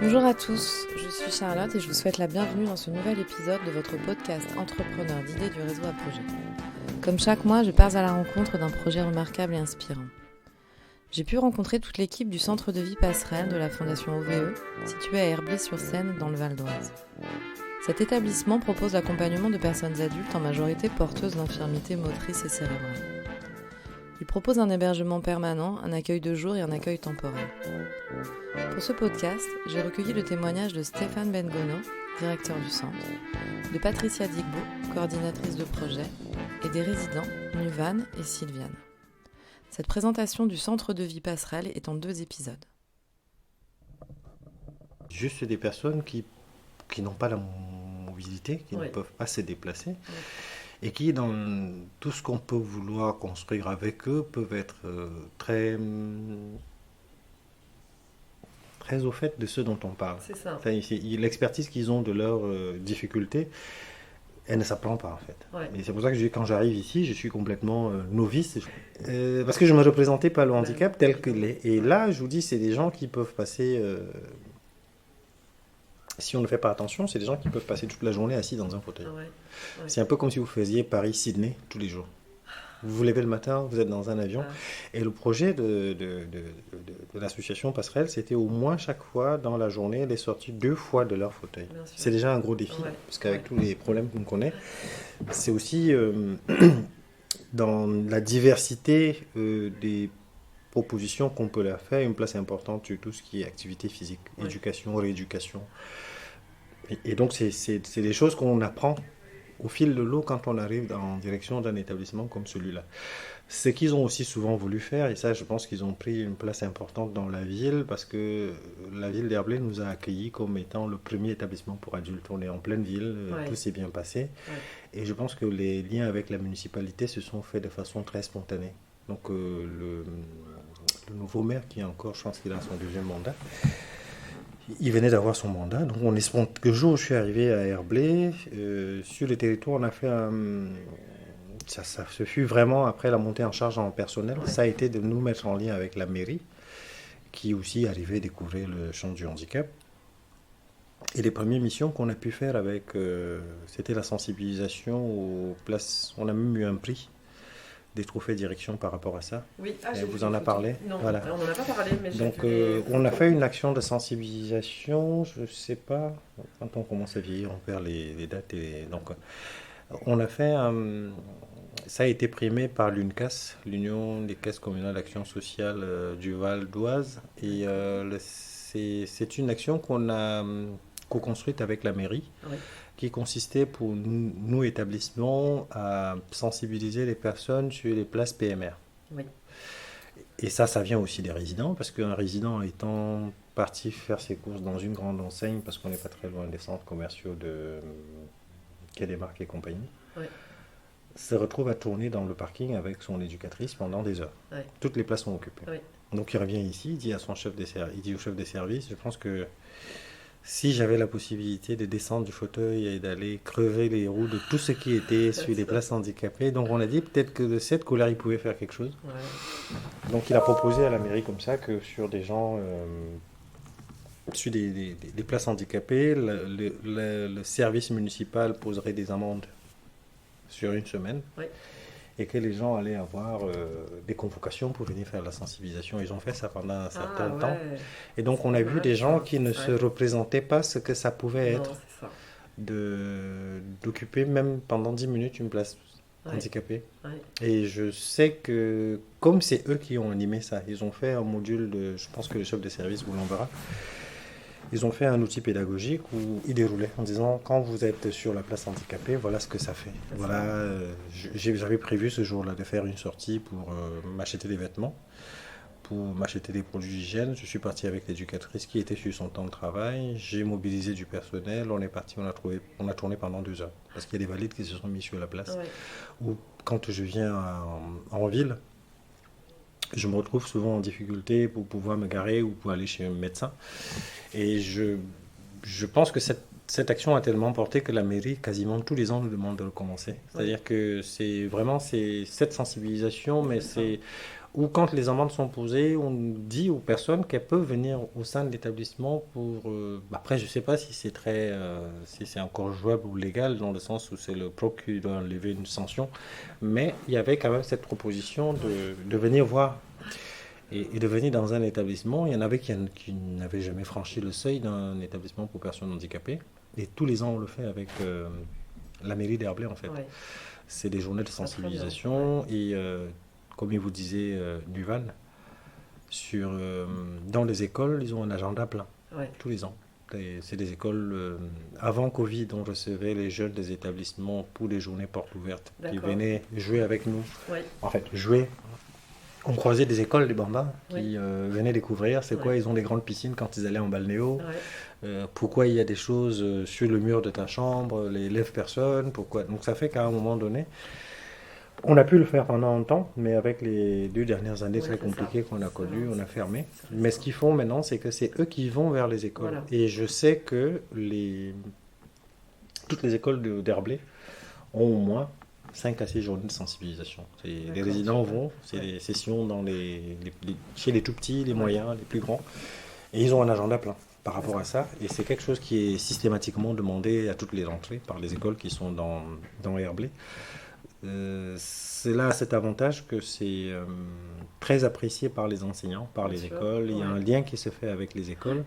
Bonjour à tous, je suis Charlotte et je vous souhaite la bienvenue dans ce nouvel épisode de votre podcast Entrepreneur d'idées du réseau à projet. Comme chaque mois, je pars à la rencontre d'un projet remarquable et inspirant. J'ai pu rencontrer toute l'équipe du Centre de vie Passerelle de la Fondation OVE, situé à Herblay-sur-Seine dans le Val d'Oise. Cet établissement propose l'accompagnement de personnes adultes en majorité porteuses d'infirmités motrices et cérébrales. Il propose un hébergement permanent, un accueil de jour et un accueil temporaire. Pour ce podcast, j'ai recueilli le témoignage de Stéphane Bengono, directeur du centre, de Patricia Digbo, coordinatrice de projet, et des résidents Nuvan et Sylviane. Cette présentation du centre de vie Passerelle est en 2 épisodes. Juste des personnes qui n'ont pas la mobilité, qui ne peuvent pas se déplacer, et qui, dans tout ce qu'on peut vouloir construire avec eux, peuvent être très au fait de ce dont on parle. C'est ça. Enfin, l'expertise qu'ils ont de leurs difficultés, elle ne s'apprend pas en fait. Ouais. Et c'est pour ça que quand j'arrive ici, je suis complètement novice, parce que je ne me représentais pas le handicap tel qu'il est. Et là, je vous dis, c'est des gens qui peuvent passer... si on ne fait pas attention, c'est des gens qui peuvent passer toute la journée assis dans un fauteuil. Ouais. C'est un peu comme si vous faisiez Paris-Sydney tous les jours. Vous vous levez le matin, vous êtes dans un avion. Et le projet de l'association Passerelle, c'était au moins chaque fois dans la journée, les sorties 2 fois de leur fauteuil. C'est déjà un gros défi, parce qu'avec tous les problèmes qu'on connaît, c'est aussi dans la diversité des propositions qu'on peut leur faire, une place importante sur tout ce qui est activité physique, éducation, rééducation. Et donc, c'est des choses qu'on apprend au fil de l'eau quand on arrive en direction d'un établissement comme celui-là. Ce qu'ils ont aussi souvent voulu faire, et ça je pense qu'ils ont pris une place importante dans la ville, parce que la ville d'Herblay nous a accueillis comme étant le premier établissement pour adultes. On est en pleine ville, tout s'est bien passé, et je pense que les liens avec la municipalité se sont faits de façon très spontanée. Donc le nouveau maire qui est encore, je pense qu'il a son 2e mandat, il venait d'avoir son mandat, donc on espère que le jour où je suis arrivé à Herblay, sur le territoire, on a fait ça se fut vraiment après la montée en charge en personnel, ça a été de nous mettre en lien avec la mairie, qui aussi arrivait à découvrir le champ du handicap. Et les premières missions qu'on a pu faire avec, c'était la sensibilisation aux places, on a même eu un prix des trophées direction par rapport à ça. Oui, vous en a parlé. Non, voilà. on n'en a pas parlé, mais donc on a fait une action de sensibilisation, je ne sais pas, quand on commence à vieillir, on perd les dates. Donc on a fait, ça a été primé par l'UNCAS, l'Union des caisses communales d'action sociale du Val d'Oise, et c'est une action qu'on a co-construite avec la mairie, qui consistait pour nous, établissements, à sensibiliser les personnes sur les places PMR. Et ça vient aussi des résidents, parce qu'un résident étant parti faire ses courses dans une grande enseigne, parce qu'on n'est pas très loin des centres commerciaux de Quai des Marques et compagnie, se retrouve à tourner dans le parking avec son éducatrice pendant des heures. Toutes les places sont occupées. Donc il revient ici, il dit à son chef des services, il dit au chef des services, je pense que si j'avais la possibilité de descendre du fauteuil et d'aller crever les roues de tout ce qui était sur les places handicapées, donc on a dit peut-être que de cette colère il pouvait faire quelque chose. Donc il a proposé à la mairie comme ça que sur des gens, sur des places handicapées, le service municipal poserait des amendes sur 1 semaine. Et que les gens allaient avoir des convocations pour venir faire la sensibilisation. Ils ont fait ça pendant un certain temps. Et donc, on a vu des gens qui ne se représentaient pas ce que ça pouvait être d'occuper même pendant 10 minutes une place handicapée. Et je sais que, comme c'est eux qui ont animé ça, ils ont fait un module de, je pense que le chef de service vous l'enverra, ils ont fait un outil pédagogique où ils déroulaient en disant quand vous êtes sur la place handicapée, voilà ce que ça fait. Voilà, j'avais prévu ce jour-là de faire une sortie pour m'acheter des vêtements, pour m'acheter des produits d'hygiène. Je suis parti avec l'éducatrice qui était sur son temps de travail. J'ai mobilisé du personnel. On est parti, on a tourné pendant 2 heures parce qu'il y a des valides qui se sont mis sur la place. Ou quand je viens en ville, je me retrouve souvent en difficulté pour pouvoir me garer ou pour aller chez un médecin. Et je pense que cette action a tellement porté que la mairie, quasiment tous les ans, nous demande de recommencer. C'est-à-dire que c'est vraiment cette sensibilisation, mais c'est ou quand les amendes sont posées, on dit aux personnes qu'elles peuvent venir au sein de l'établissement pour... après, je ne sais pas si c'est si c'est encore jouable ou légal, dans le sens où c'est le proc qui doit lever une sanction, mais il y avait quand même cette proposition de venir voir et de venir dans un établissement. Il y en avait qui n'avaient jamais franchi le seuil d'un établissement pour personnes handicapées, et tous les ans on le fait avec la mairie d'Herblay en fait. Ouais. C'est des journées de sensibilisation et... comme il vous disait Duval, dans les écoles, ils ont un agenda plein, tous les ans. C'est des écoles, avant Covid, on recevait les jeunes des établissements pour des journées portes ouvertes, qui venaient jouer avec nous. Ouais. En fait, jouer. On croisait des écoles, des bambins, qui venaient découvrir c'est quoi, ils ont des grandes piscines quand ils allaient en balnéo, pourquoi il y a des choses sur le mur de ta chambre, les lève-personnes, pourquoi. Donc ça fait qu'à un moment donné, on a pu le faire pendant un temps, mais avec les 2 dernières années très compliquées qu'on a connues, on a fermé. Mais ce qu'ils font maintenant, c'est que c'est eux qui vont vers les écoles. Voilà. Et je sais que toutes les écoles d'Herblay ont au moins 5 à 6 journées de sensibilisation. Les résidents vont, c'est des sessions chez les tout petits, les moyens, les plus grands. Et ils ont un agenda plein par rapport à ça. Et c'est quelque chose qui est systématiquement demandé à toutes les entrées par les écoles qui sont dans Herblay. C'est là cet avantage que c'est très apprécié par les enseignants, par les écoles. Il y a un lien qui se fait avec les écoles.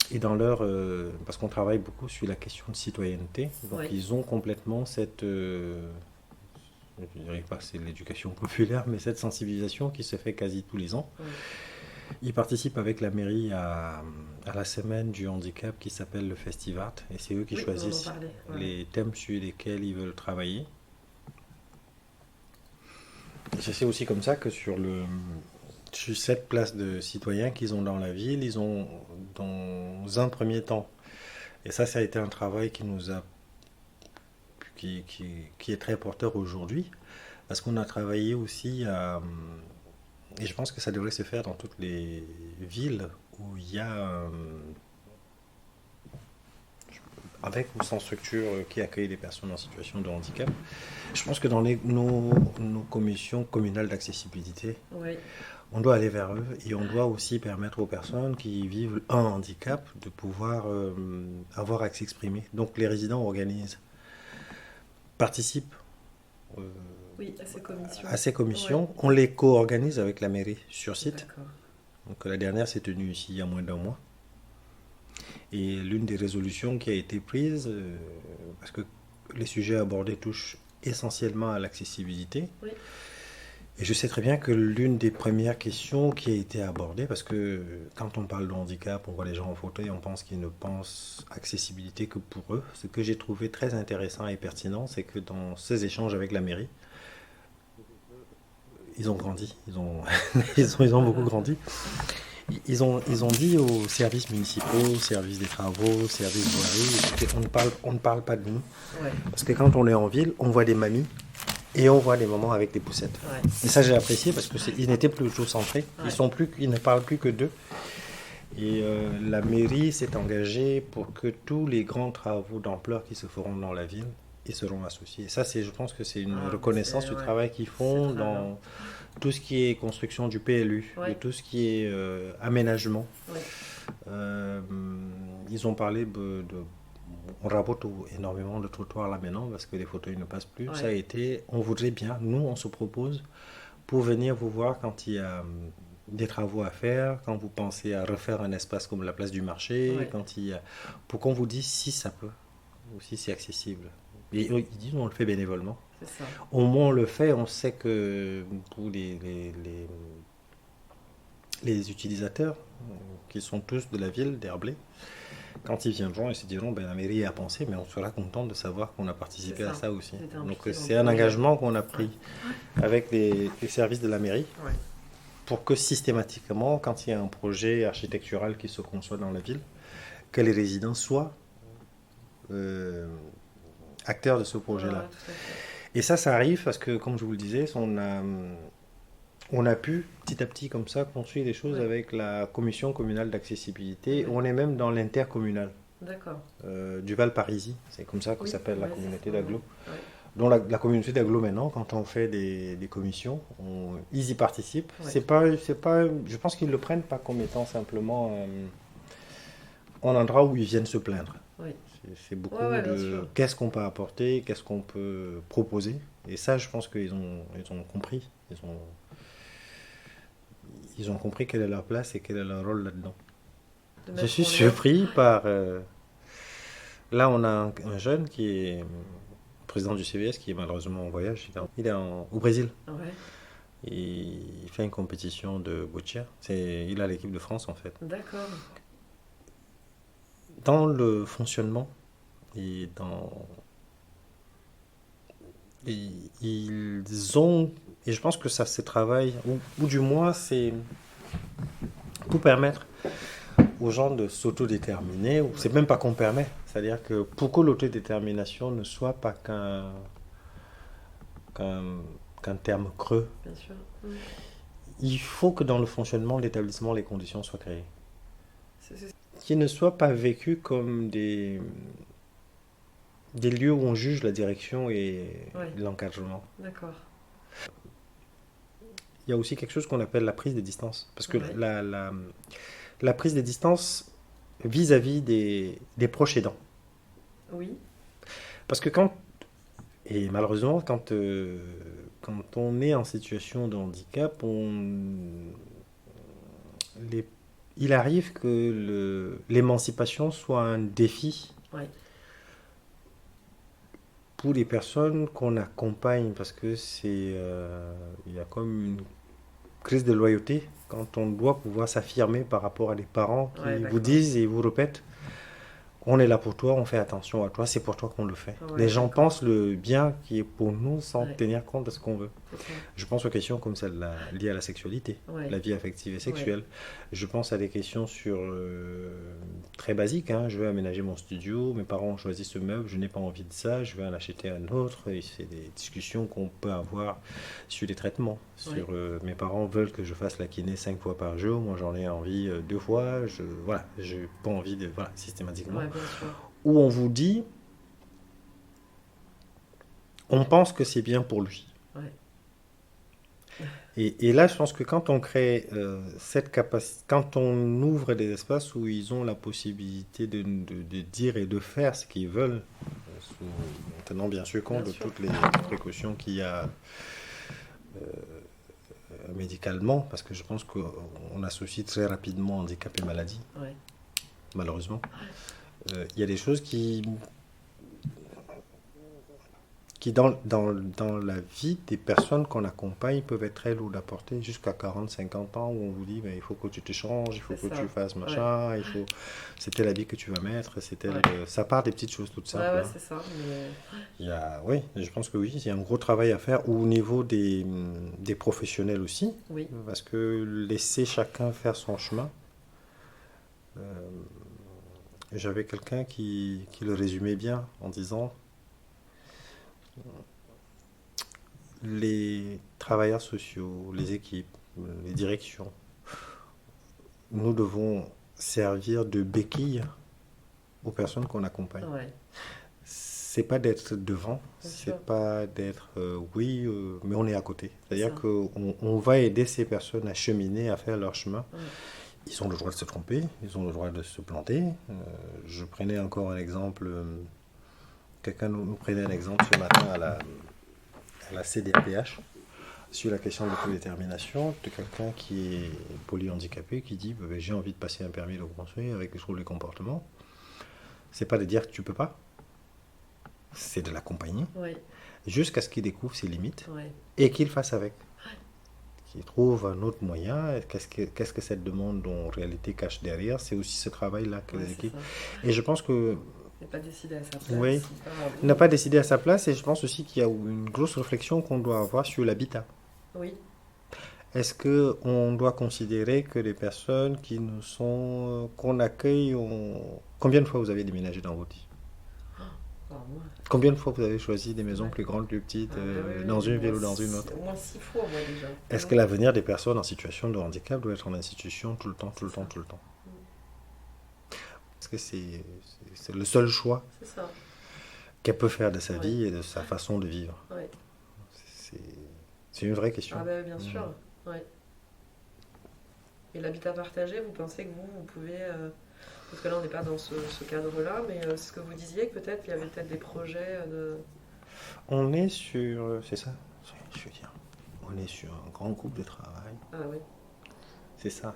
Et dans parce qu'on travaille beaucoup sur la question de citoyenneté, donc ils ont complètement cette, je ne dirais pas que c'est l'éducation populaire, mais cette sensibilisation qui se fait quasi tous les ans. Ils participent avec la mairie à la semaine du handicap qui s'appelle le Festivart, et c'est eux qui choisissent les thèmes sur lesquels ils veulent travailler. Et c'est aussi comme ça que sur cette place de citoyens qu'ils ont dans la ville, ils ont dans un premier temps, et ça a été un travail qui est très porteur aujourd'hui, parce qu'on a travaillé aussi et je pense que ça devrait se faire dans toutes les villes où il y a, avec ou sans structure qui accueille les personnes en situation de handicap. Je pense que dans nos commissions communales d'accessibilité, on doit aller vers eux et on doit aussi permettre aux personnes qui vivent un handicap de pouvoir avoir accès exprimé. Donc les résidents participent à ces commissions. On les co-organise avec la mairie sur site. D'accord. Donc la dernière s'est tenue ici il y a moins d'1 mois. Et l'une des résolutions qui a été prise, parce que les sujets abordés touchent essentiellement à l'accessibilité, et je sais très bien que l'une des premières questions qui a été abordée, parce que quand on parle de handicap, on voit les gens en fauteuil, on pense qu'ils ne pensent accessibilité que pour eux. Ce que j'ai trouvé très intéressant et pertinent, c'est que dans ces échanges avec la mairie, ils ont grandi, ils ont beaucoup grandi. Ils ont dit aux services municipaux, aux services des travaux, aux services voiries, on ne parle pas de nous. Parce que quand on est en ville, on voit des mamies et on voit des mamans avec des poussettes. Et ça, j'ai apprécié parce qu'ils n'étaient plus toujours centrés. Ils ne parlent plus que d'eux. Et la mairie s'est engagée pour que tous les grands travaux d'ampleur qui se feront dans la ville, ils seront associés. Et ça, je pense que c'est une reconnaissance du travail qu'ils font dans tout ce qui est construction du PLU, de tout ce qui est aménagement. Ils ont parlé on rabote énormément de trottoirs là maintenant parce que les fauteuils ne passent plus. Ça a été, on voudrait bien, nous on se propose pour venir vous voir quand il y a des travaux à faire, quand vous pensez à refaire un espace comme la place du marché, pour qu'on vous dise si ça peut, ou si c'est accessible. Et ils disent on le fait bénévolement. C'est ça. Au moins on le fait, on sait que pour les utilisateurs, qui sont tous de la ville d'Herblay, quand ils viendront, ils se diront la mairie a pensé, mais on sera content de savoir qu'on a participé à ça aussi. Donc c'est un engagement qu'on a pris avec les services de la mairie pour que systématiquement, quand il y a un projet architectural qui se conçoit dans la ville, que les résidents soient acteurs de ce projet-là. Et ça arrive parce que, comme je vous le disais, on a pu petit à petit comme ça construire des choses avec la commission communale d'accessibilité. On est même dans l'intercommunal du Val-Parisis, c'est comme ça que s'appelle la communauté d'agglo. dont la communauté d'agglomération, quand on fait des commissions, ils y participent. Ouais. C'est pas, je pense qu'ils ne le prennent pas comme étant simplement un endroit où ils viennent se plaindre. Oui. C'est beaucoup Ouais, bien de sûr. qu'est-ce qu'on peut apporter, qu'est-ce qu'on peut proposer. Et ça, je pense qu'ils ont compris. Ils ont compris quelle est leur place et quel est leur rôle là-dedans. De Je mettre suis en lien. surpris par... là, on a un jeune qui est président du CVS, qui est malheureusement en voyage. Il est au Brésil. Ouais, Il fait une compétition de boccia. Il a l'équipe de France, en fait. d'accord. Dans le fonctionnement et ils ont... Et je pense que ça se travaille, ou du moins, c'est pour permettre aux gens de s'autodéterminer. C'est même pas qu'on permet. C'est-à-dire que pour que l'autodétermination ne soit pas qu'un terme creux, Bien sûr. il faut que dans le fonctionnement de l'établissement, les conditions soient créées. C'est- Qu'ils ne soient pas vécus comme des lieux où on juge la direction et Ouais. l'encadrement. D'accord. Il y a aussi quelque chose qu'on appelle la prise des distances. Parce que Ouais. la prise des distances vis-à-vis des proches aidants. Oui. Parce que et malheureusement, quand on est en situation de handicap, il arrive que l'émancipation soit un défi Ouais. pour les personnes qu'on accompagne, parce que il y a comme une crise de loyauté quand on doit pouvoir s'affirmer par rapport à des parents qui Ouais, vous d'accord. disent et vous répètent: on est là pour toi, on fait attention à toi, c'est pour toi qu'on le fait. Ouais, Les gens d'accord. pensent le bien qui est pour nous sans Ouais. tenir compte de ce qu'on veut. C'est ça. Je pense aux questions comme celle-là liées à la sexualité, Ouais. la vie affective et sexuelle. Je pense à des questions très basiques. Hein. Je veux aménager mon studio, mes parents ont choisi ce meuble, je n'ai pas envie de ça, je vais en acheter un autre. Et c'est des discussions qu'on peut avoir sur les traitements. Mes parents veulent que je fasse la kiné 5 fois par jour, moi j'en ai envie 2 fois. Voilà, j'ai pas envie de systématiquement. Ouais, bien sûr. Où on vous dit, on pense que c'est bien pour lui. Ouais. Et là, je pense que quand on crée cette capacité, quand on ouvre des espaces où ils ont la possibilité de dire et de faire ce qu'ils veulent, en tenant bien sûr compte Bien de sûr. toutes les précautions qu'il y a médicalement, parce que je pense qu'on associe très rapidement handicap et maladie, Ouais. malheureusement. Il y a des choses qui dans la vie des personnes qu'on accompagne peuvent être très lourdes à porter jusqu'à 40-50 ans, où on vous dit il faut que tu te changes, il faut C'est que ça. tu fasses machin, c'est tel habit que tu vas mettre, Ouais. ça part des petites choses toutes simples. Ouais, Hein. c'est ça. Mais... Oui, je pense que oui, il y a un gros travail à faire au niveau des professionnels aussi, Oui. parce que laisser chacun faire son chemin. J'avais quelqu'un qui le résumait bien en disant: les travailleurs sociaux, les équipes, les directions, nous devons servir de béquille aux personnes qu'on accompagne. Ouais. C'est pas d'être devant, Bien c'est sûr. pas d'être mais on est à côté. C'est-à-dire Ça. qu'on va aider ces personnes à cheminer, à faire leur chemin. Ouais. Ils ont le droit de se tromper, ils ont le droit de se planter. Je prenais encore un exemple. Quelqu'un nous prenait un exemple ce matin à la CDAPH sur la question de l'autodétermination de quelqu'un qui est polyhandicapé qui dit j'ai envie de passer un permis de construire avec les troubles du comportement. C'est pas de dire que tu peux pas, c'est de l'accompagner Ouais. jusqu'à ce qu'il découvre ses limites Ouais. et qu'il fasse avec. Qu'il trouve un autre moyen. Qu'est-ce que cette demande en réalité cache derrière? C'est aussi ce travail-là que Ouais, les c'est équipes. ça. Et je pense que Il n'est pas décidé à sa place. Oui. Il n'a pas décidé à sa place, et je pense aussi qu'il y a une grosse réflexion qu'on doit avoir sur l'habitat. Oui. Est-ce qu'on doit considérer que les personnes qu'on accueille Combien de fois vous avez déménagé dans votre vie? Alors, moi, Combien de fois vous avez choisi des maisons Ouais. plus grandes, plus petites, oui, dans une au ville moins ou dans une six- autre? Au moins 6 fois, moi, déjà. Est-ce que l'avenir des personnes en situation de handicap doit être en institution tout le temps, tout le temps, tout le temps? Est-ce que c'est le seul choix? C'est ça. qu'elle peut faire de sa vie et de sa façon de vivre. Ouais. C'est une vraie question. Ah ben, bien sûr, ouais. Et l'habitat partagé, vous pensez que vous pouvez... parce que là, on n'est pas dans ce cadre-là, mais c'est ce que vous disiez, que peut-être il y avait peut-être des projets de... On est sur... C'est ça, je veux dire. On est sur un grand groupe de travail. Ah oui. C'est ça.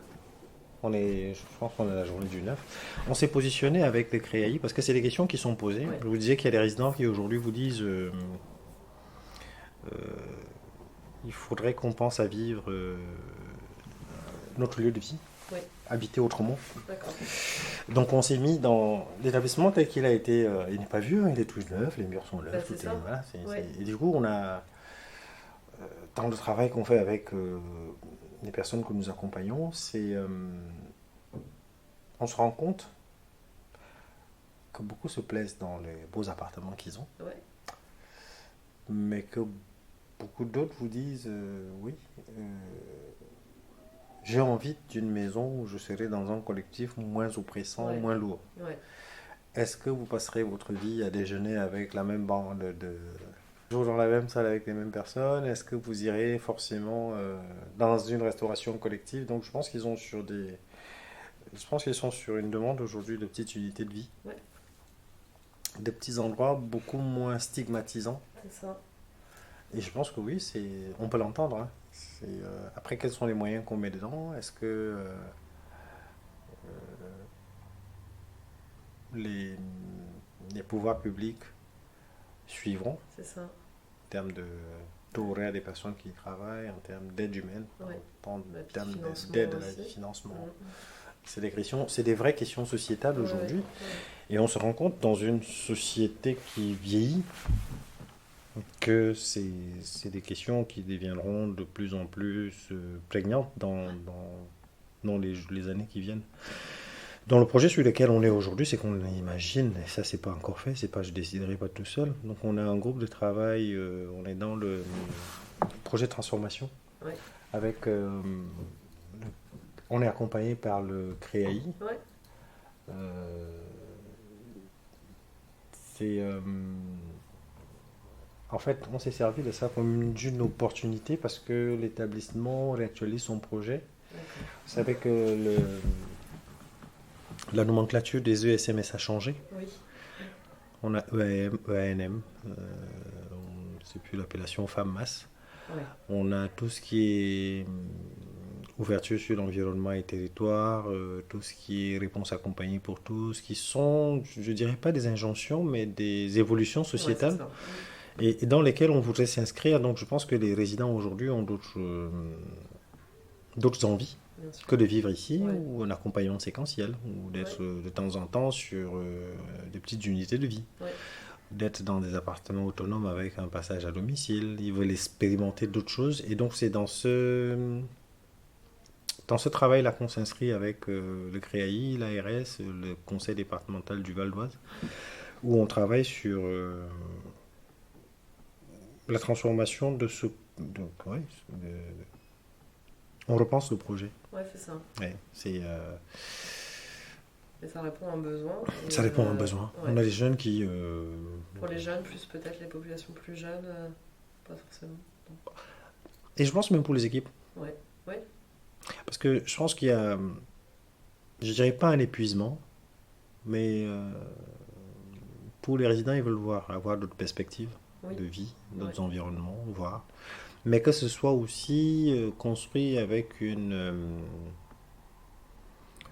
Je pense qu'on est à la journée du 9. On s'est positionné avec les CREAI parce que c'est des questions qui sont posées. Ouais. Je vous disais qu'il y a des résidents qui aujourd'hui vous disent il faudrait qu'on pense à vivre notre lieu de vie, habiter autrement. D'accord. Donc on s'est mis dans l'établissement tel qu'il a été. Il n'est pas vieux, il est tout neuf, les murs sont neufs. C'est ça. Voilà, et du coup, on a dans le travail qu'on fait avec les personnes que nous accompagnons, on se rend compte que beaucoup se plaisent dans les beaux appartements qu'ils ont, mais que beaucoup d'autres vous disent oui, j'ai envie d'une maison où je serai dans un collectif moins oppressant, moins lourd. Est-ce que vous passerez votre vie à déjeuner avec la même bande toujours dans la même salle avec les mêmes personnes? Est-ce que vous irez forcément dans une restauration collective? Donc je pense qu'ils sont sur une demande aujourd'hui de petites unités de vie. Des petits endroits beaucoup moins stigmatisants. C'est ça. Et je pense que oui, on peut l'entendre. Hein. Après, quels sont les moyens qu'on met dedans? Est-ce que les pouvoirs publics suivront? C'est ça. En termes de taux horaire des personnes qui y travaillent, en termes d'aide humaine, en termes d'aide à la financement. C'est des vraies questions sociétales aujourd'hui. Et on se rend compte dans une société qui vieillit que c'est des questions qui deviendront de plus en plus prégnantes dans les années qui viennent. Dans le projet sur lequel on est aujourd'hui, c'est qu'on imagine, et ça c'est pas encore fait, je déciderai pas tout seul. Donc on a un groupe de travail, on est dans le projet de transformation, avec on est accompagné par le CREAI. En fait, on s'est servi de ça comme une opportunité parce que l'établissement réactualise son projet. Vous savez que la nomenclature des ESMS a changé. On a EANM, c'est plus l'appellation Femmes-Masse. On a tout ce qui est ouverture sur l'environnement et territoire, tout ce qui est réponse accompagnée pour tous, qui sont, je dirais pas des injonctions, mais des évolutions sociétales. Et dans lesquelles on voudrait s'inscrire. Donc je pense que les résidents aujourd'hui ont d'autres envies que de vivre ici, ou un accompagnement séquentiel, ou d'être de temps en temps sur des petites unités de vie, d'être dans des appartements autonomes avec un passage à domicile. Ils veulent expérimenter d'autres choses. Et donc c'est dans ce travail-là qu'on s'inscrit avec le CREAI, l'ARS, le conseil départemental du Val d'Oise, où on travaille sur la transformation de ce... on repense le projet. C'est ça. Et ça répond à un besoin. Ça répond à un besoin. On a des jeunes qui... Pour les jeunes, plus peut-être les populations plus jeunes, pas forcément. Et je pense même pour les équipes. Parce que je pense qu'il y a... Je dirais pas un épuisement, mais pour les résidents, ils veulent avoir d'autres perspectives de vie, d'autres environnements, voir. Mais que ce soit aussi construit avec une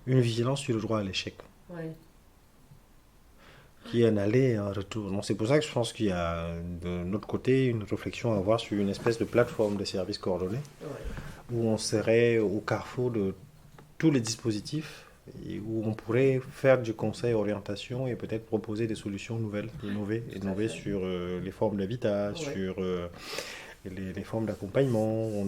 vigilance sur le droit à l'échec. Qui est un aller et un retour. Donc c'est pour ça que je pense qu'il y a de notre côté une réflexion à avoir sur une espèce de plateforme de services coordonnés, où on serait au carrefour de tous les dispositifs et où on pourrait faire du conseil orientation et peut-être proposer des solutions nouvelles, innover sur les formes d'habitat, sur les formes d'accompagnement.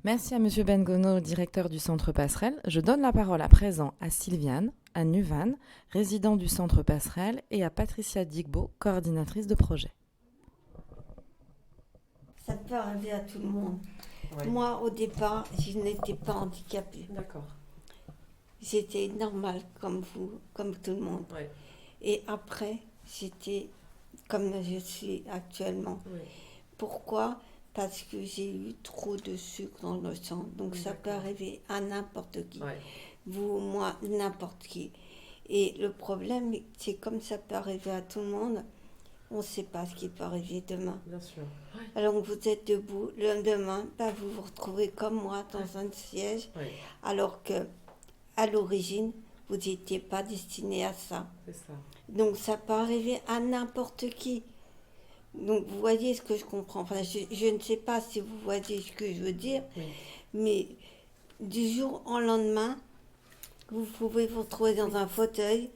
Merci à Monsieur Bengono, directeur du Centre Passerelle. Je donne la parole à présent à Sylviane, à Nuvan, résident du Centre Passerelle, et à Patricia Digbo, coordinatrice de projet. Ça peut arriver à tout le monde. Moi, au départ, je n'étais pas handicapée. D'accord. J'étais normale comme vous, comme tout le monde. Et après, j'étais comme je suis actuellement. Oui. Pourquoi ? Parce que j'ai eu trop de sucre dans le sang. Donc ça peut arriver à n'importe qui. Ouais. Vous, moi, n'importe qui. Et le problème, c'est comme ça peut arriver à tout le monde, on ne sait pas ce qui peut arriver demain. Bien sûr. Ouais. Alors vous êtes debout, le lendemain, vous vous retrouvez comme moi dans un siège, Ouais. alors que à l'origine, vous n'étiez pas destiné à ça. C'est ça. Donc ça peut arriver à n'importe qui. Donc vous voyez ce que je comprends. Enfin, je ne sais pas si vous voyez ce que je veux dire, Oui. mais du jour au lendemain, vous pouvez vous retrouver dans un fauteuil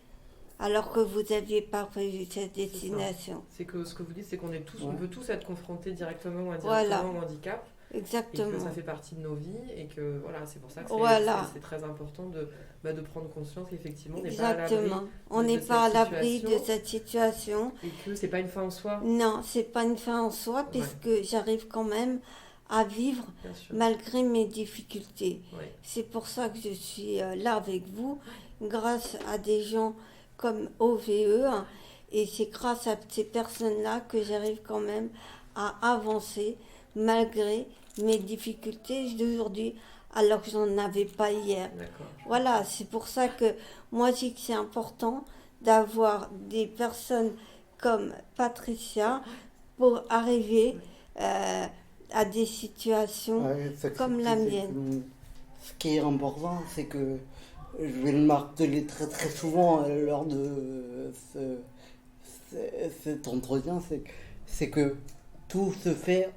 alors que vous n'aviez pas prévu cette destination. C'est que ce que vous dites, c'est qu'on est tous, on Ouais. peut tous être confrontés directement ou indirectement au handicap. Et Exactement. que ça fait partie de nos vies et que voilà, c'est pour ça que c'est très important de prendre conscience qu'effectivement on n'est pas à l'abri. Exactement. On de n'est cette pas à l'abri de situation. cette situation. Et que c'est pas une fin en soi. Non, c'est pas une fin en soi, puisque j'arrive quand même à vivre Bien sûr. malgré mes difficultés. Ouais. C'est pour ça que je suis là avec vous, grâce à des gens comme OVE, hein, et c'est grâce à ces personnes-là que j'arrive quand même à avancer malgré mes difficultés d'aujourd'hui, alors que j'en avais pas hier. D'accord. Voilà, c'est pour ça que moi je dis que c'est important d'avoir des personnes comme Patricia pour arriver à des situations comme la mienne. Ce qui est important, c'est que je vais le marteler très très souvent lors de cet entretien, c'est que tout se fait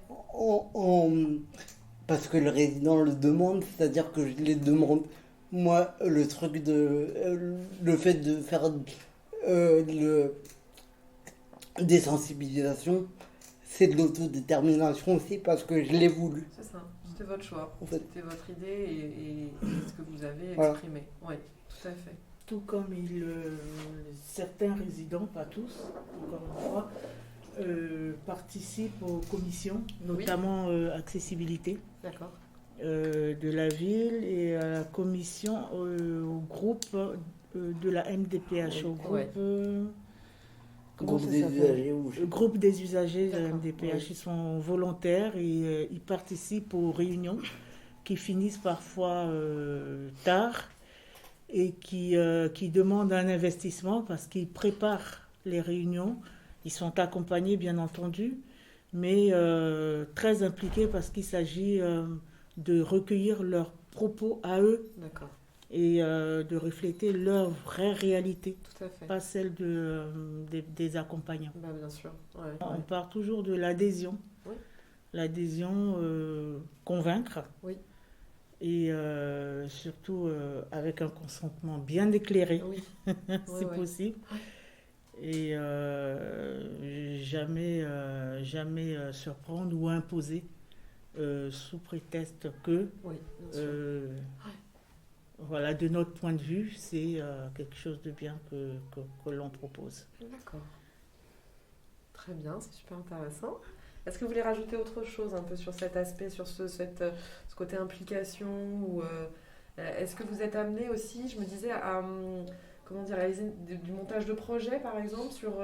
parce que le résident le demande, c'est-à-dire que je les demande. Moi, le fait de faire des sensibilisations, c'est de l'autodétermination aussi parce que je l'ai voulu. C'est ça, c'était votre choix, En fait. c'était votre idée et ce que vous avez Voilà. exprimé. Oui, tout à fait. Tout comme certains résidents, pas tous, encore une fois, participent aux commissions, notamment accessibilité D'accord. de la ville et à la commission, au groupe de la MDPH, au groupe... Ouais. Comment Groupe ça des s'appelle ? usagers. Le groupe des usagers de la D'accord, MDPH, oui. ils sont volontaires et ils participent aux réunions qui finissent parfois tard et qui demandent un investissement parce qu'ils préparent les réunions. Ils sont accompagnés, bien entendu, mais très impliqués parce qu'il s'agit de recueillir leurs propos à eux D'accord, et de refléter leur vraie réalité, tout à fait. pas celle des accompagnants. Bah, bien sûr. Ouais. On part toujours de l'adhésion. Oui. L'adhésion, convaincre. Oui. Et surtout avec un consentement bien éclairé, Oui. si Ouais. possible. Et jamais surprendre ou imposer sous prétexte que, Oui, bien sûr. voilà, de notre point de vue, c'est quelque chose de bien que l'on propose. D'accord. Très bien, c'est super intéressant. Est-ce que vous voulez rajouter autre chose un peu sur cet aspect, sur ce côté implication ou, est-ce que vous êtes amené aussi, je me disais, à réaliser du montage de projet par exemple, sur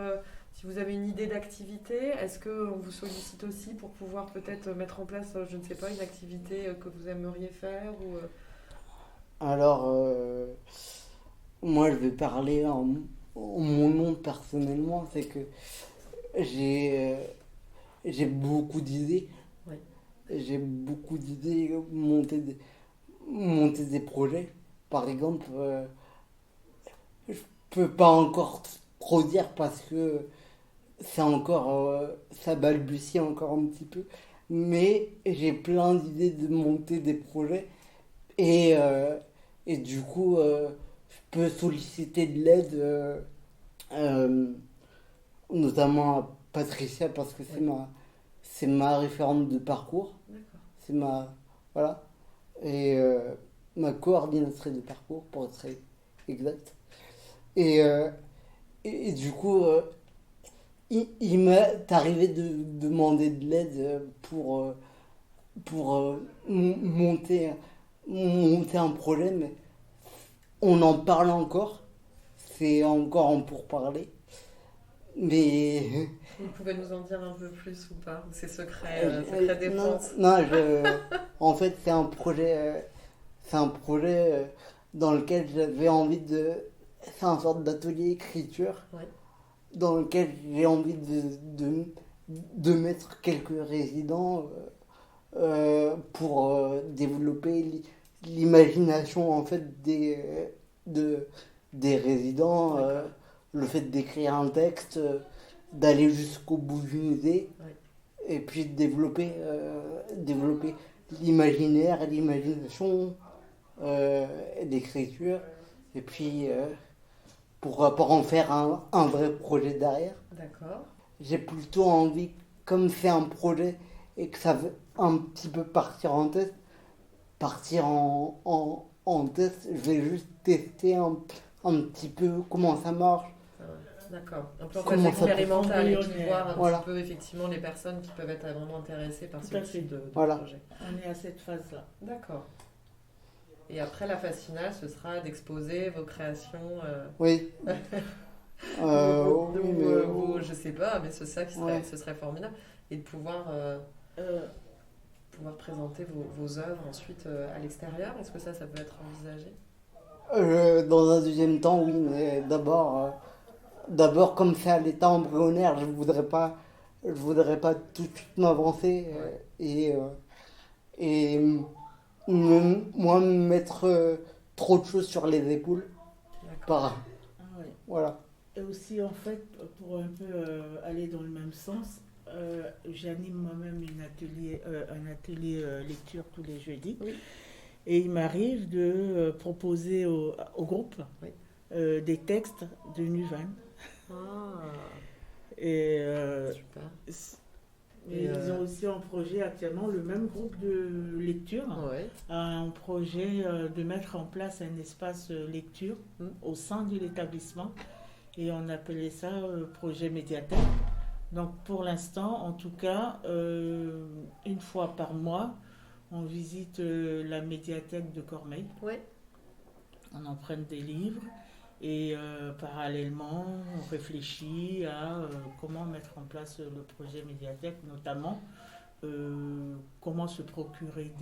si vous avez une idée d'activité, est-ce qu'on vous sollicite aussi pour pouvoir peut-être mettre en place, je ne sais pas, une activité que vous aimeriez faire ou, Alors, moi je vais parler en mon nom personnellement, c'est que j'ai beaucoup d'idées. Ouais. J'ai beaucoup d'idées, monter des projets. Par exemple, je peux pas encore trop dire parce que c'est encore, ça balbutie encore un petit peu. Mais j'ai plein d'idées de monter des projets et du coup, je peux solliciter de l'aide, notamment à Patricia parce que c'est ma référente de parcours. D'accord. Voilà. Et ma coordinatrice de parcours pour être exact. Et du coup, il m'est arrivé de demander de l'aide pour monter un projet, mais on en parle encore. C'est encore en pourparlers. Mais Vous pouvez nous en dire un peu plus ou pas? C'est secret défense. non, en fait, c'est un projet dans lequel j'avais envie de. C'est un sorte d'atelier écriture Ouais. dans lequel j'ai envie de mettre quelques résidents pour développer l'imagination en fait des résidents, le fait d'écrire un texte, d'aller jusqu'au bout d'une idée, Ouais. et puis de développer l'imaginaire, l'imagination, l'écriture, et puis pour en faire un vrai projet derrière. D'accord. J'ai plutôt envie, comme c'est un projet et que ça veut un petit peu partir en test, en test, je vais juste tester un petit peu comment ça marche. D'accord. Un peu en Comment phase ça peut expérimentale et puis fonctionner. voir un Voilà. petit peu effectivement les personnes qui peuvent être vraiment intéressées par Tout ce à fait. type de Voilà. projet. On est à cette phase-là. D'accord. Et après, la phase finale, ce sera d'exposer vos créations. Oui. Oui, mais je sais pas, mais ce Ouais. serait formidable. Et de pouvoir présenter vos œuvres ensuite à l'extérieur. Est-ce que ça peut être envisagé? dans un deuxième temps, oui, mais d'abord comme c'est à l'état embryonnaire, je voudrais pas tout de suite m'avancer et moi me mettre trop de choses sur les épaules. D'accord. Ah ouais. Voilà. Et aussi, en fait, pour un peu aller dans le même sens, j'anime moi-même un atelier lecture tous les jeudis. Oui. Et il m'arrive de proposer au groupe Oui. des textes de Nuvan. Ah, Et, super. et ils ont aussi en projet actuellement, le même groupe de lecture Ouais. a un projet de mettre en place un espace lecture au sein de l'établissement. Et on appelait ça projet médiathèque. Donc pour l'instant, en tout cas, une fois par mois, on visite la médiathèque de Cormeilles. Ouais. On emprunte des livres et parallèlement, on réfléchit à comment mettre en place le projet médiathèque, notamment comment se procurer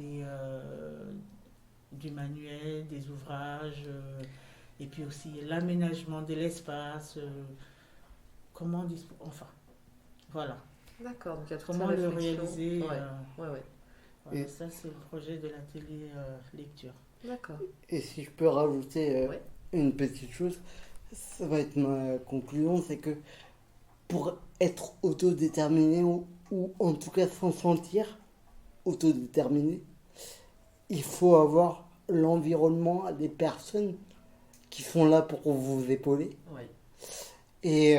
du manuel, des ouvrages, et puis aussi l'aménagement de l'espace, enfin, voilà. D'accord. Donc il y a toute Comment cette le réflexion. réaliser. Ouais. Ouais. Voilà, Et- ça, c'est le projet de l'atelier lecture. D'accord. Et si je peux rajouter Ouais. une petite chose, ça va être ma conclusion, c'est que pour être autodéterminé ou en tout cas s'en sentir autodéterminé, il faut avoir l'environnement, les personnes qui sont là pour vous épauler. Ouais. Et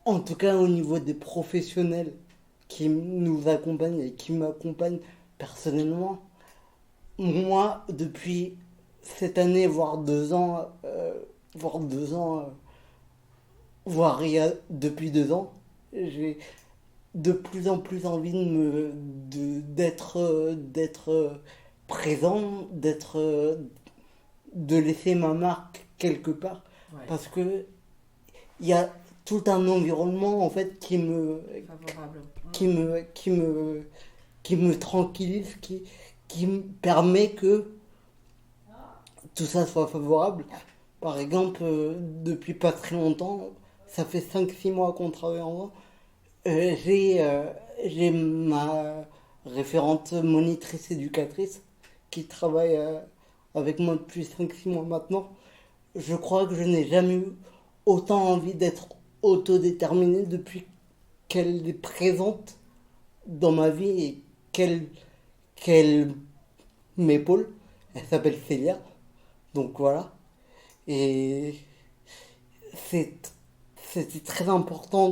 en tout cas au niveau des professionnels qui nous accompagnent et qui m'accompagnent personnellement, moi depuis cette année, voire 2 ans, voire depuis 2 ans, j'ai de plus en plus envie d'être présent, de laisser ma marque quelque part, Ouais. parce que il y a tout un environnement en fait qui me tranquillise, qui me permet que tout ça soit favorable. Par exemple, depuis pas très longtemps, ça fait 5-6 mois qu'on travaille ensemble, j'ai ma référente monitrice éducatrice qui travaille avec moi depuis 5-6 mois maintenant. Je crois que je n'ai jamais eu autant envie d'être autodéterminé depuis qu'elle est présente dans ma vie et qu'elle m'épaule. Elle s'appelle Célia. Donc voilà. Et c'était très important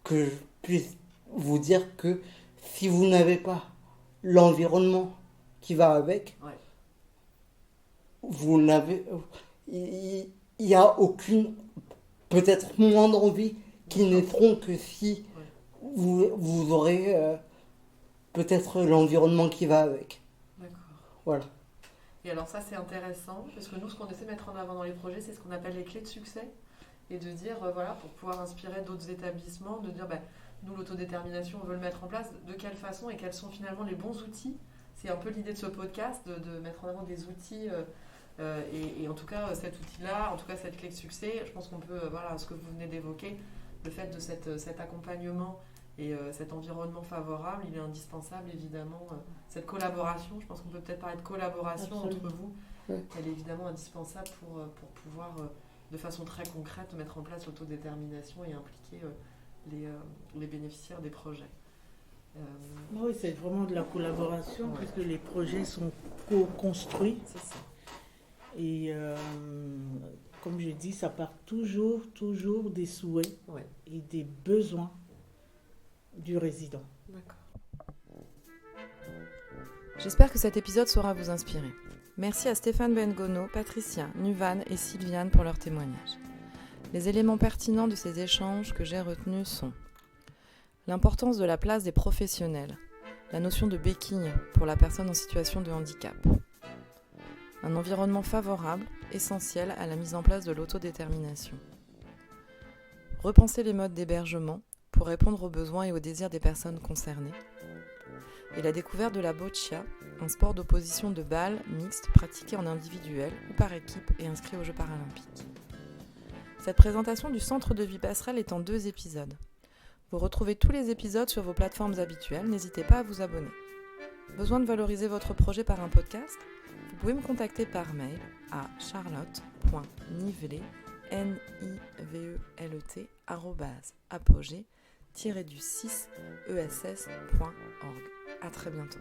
que je puisse vous dire que si vous n'avez pas l'environnement qui va avec, Ouais. vous n'avez... Il n'y a aucune... Peut-être moins d'envie qui naîtront que si vous aurez peut-être l'environnement qui va avec. D'accord. Voilà. Et alors ça c'est intéressant parce que nous ce qu'on essaie de mettre en avant dans les projets c'est ce qu'on appelle les clés de succès et de dire, voilà, pour pouvoir inspirer d'autres établissements, de dire, nous, l'autodétermination, on veut le mettre en place, de quelle façon et quels sont finalement les bons outils. C'est un peu l'idée de ce podcast, de mettre en avant des outils, et en tout cas, cet outil-là, en tout cas, cette clé de succès, je pense qu'on peut, voilà, ce que vous venez d'évoquer, le fait de cet accompagnement et cet environnement favorable, il est indispensable, évidemment. Cette collaboration, je pense qu'on peut peut-être parler de collaboration entre vous, elle est évidemment indispensable pour pouvoir, de façon très concrète, mettre en place l'autodétermination et impliquer les bénéficiaires des projets. Oui, c'est vraiment de la collaboration, puisque les projets sont co-construits. C'est ça. Et comme je dis, ça part toujours des souhaits et des besoins du résident. D'accord. J'espère que cet épisode saura vous inspirer. Merci à Stéphane Bengono, Patricia, Nuvan et Sylviane pour leurs témoignages. Les éléments pertinents de ces échanges que j'ai retenus sont l'importance de la place des professionnels, la notion de béquille pour la personne en situation de handicap, un environnement favorable, essentiel à la mise en place de l'autodétermination, repenser les modes d'hébergement pour répondre aux besoins et aux désirs des personnes concernées, et la découverte de la boccia, un sport d'opposition de balles mixte pratiqué en individuel ou par équipe et inscrit aux Jeux paralympiques. Cette présentation du Centre de vie Passerelle est en 2 épisodes. Vous retrouvez tous les épisodes sur vos plateformes habituelles, n'hésitez pas à vous abonner. Besoin de valoriser votre projet par un podcast ? Vous pouvez me contacter par mail à charlotte.nivelet@apogee-6ess.org. À très bientôt.